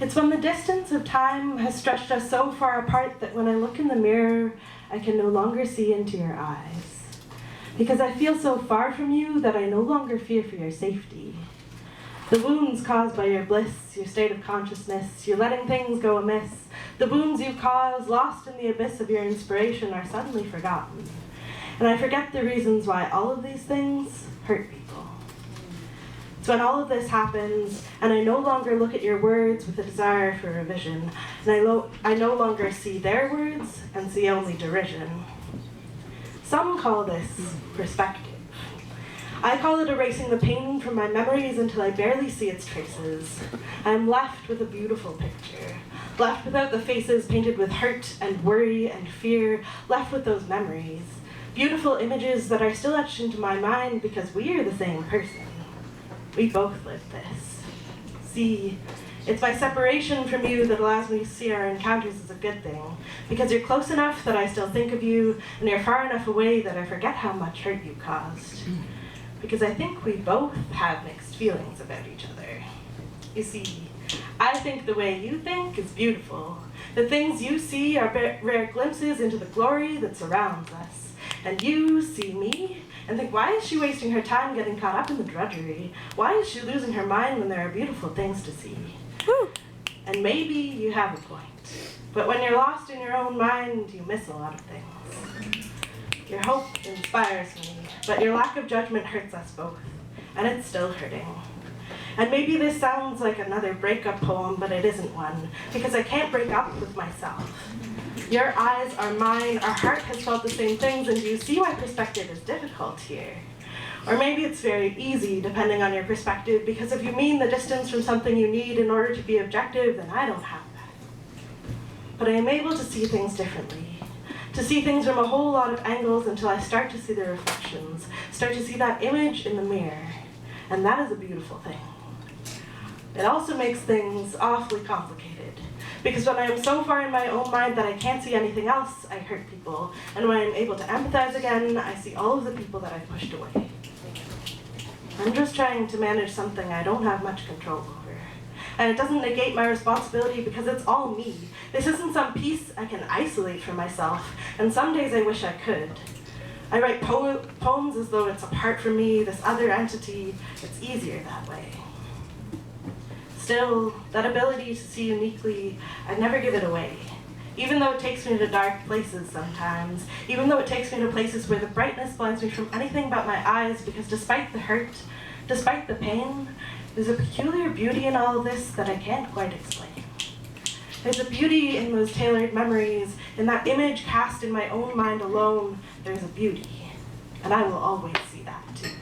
It's when the distance of time has stretched us so far apart that when I look in the mirror, I can no longer see into your eyes. Because I feel so far from you that I no longer fear for your safety. The wounds caused by your bliss, your state of consciousness, your letting things go amiss, the wounds you cause, lost in the abyss of your inspiration, are suddenly forgotten. And I forget the reasons why all of these things hurt people. It's when all of this happens, and I no longer look at your words with a desire for revision, and I no longer see their words and see only derision. Some call this perspective. I call it erasing the pain from my memories until I barely see its traces. I am left with a beautiful picture, left without the faces painted with hurt and worry and fear, left with those memories. Beautiful images that are still etched into my mind because we are the same person. We both lived this. See, it's my separation from you that allows me to see our encounters as a good thing, because you're close enough that I still think of you, and you're far enough away that I forget how much hurt you caused. Because I think we both have mixed feelings about each other. You see, I think the way you think is beautiful. The things you see are rare glimpses into the glory that surrounds us. And you see me and think, why is she wasting her time getting caught up in the drudgery? Why is she losing her mind when there are beautiful things to see? Woo. And maybe you have a point. But when you're lost in your own mind, you miss a lot of things. Your hope inspires me, but your lack of judgment hurts us both, and it's still hurting. And maybe this sounds like another breakup poem, but it isn't one, because I can't break up with myself. Your eyes are mine, our heart has felt the same things, and you see why perspective is difficult here. Or maybe it's very easy, depending on your perspective, because if you mean the distance from something you need in order to be objective, then I don't have that. But I am able to see things differently. To see things from a whole lot of angles until I start to see the reflections, start to see that image in the mirror. And that is a beautiful thing. It also makes things awfully complicated. Because when I am so far in my own mind that I can't see anything else, I hurt people. And when I'm able to empathize again, I see all of the people that I've pushed away. I'm just trying to manage something I don't have much control over. And it doesn't negate my responsibility because it's all me. This isn't some piece I can isolate from myself, and some days I wish I could. I write poems as though it's apart from me, this other entity. It's easier that way. Still, that ability to see uniquely, I never give it away. Even though it takes me to dark places sometimes, even though it takes me to places where the brightness blinds me from anything but my eyes, because despite the hurt, despite the pain, there's a peculiar beauty in all of this that I can't quite explain. There's a beauty in those tailored memories, in that image cast in my own mind alone. There's a beauty, and I will always see that too.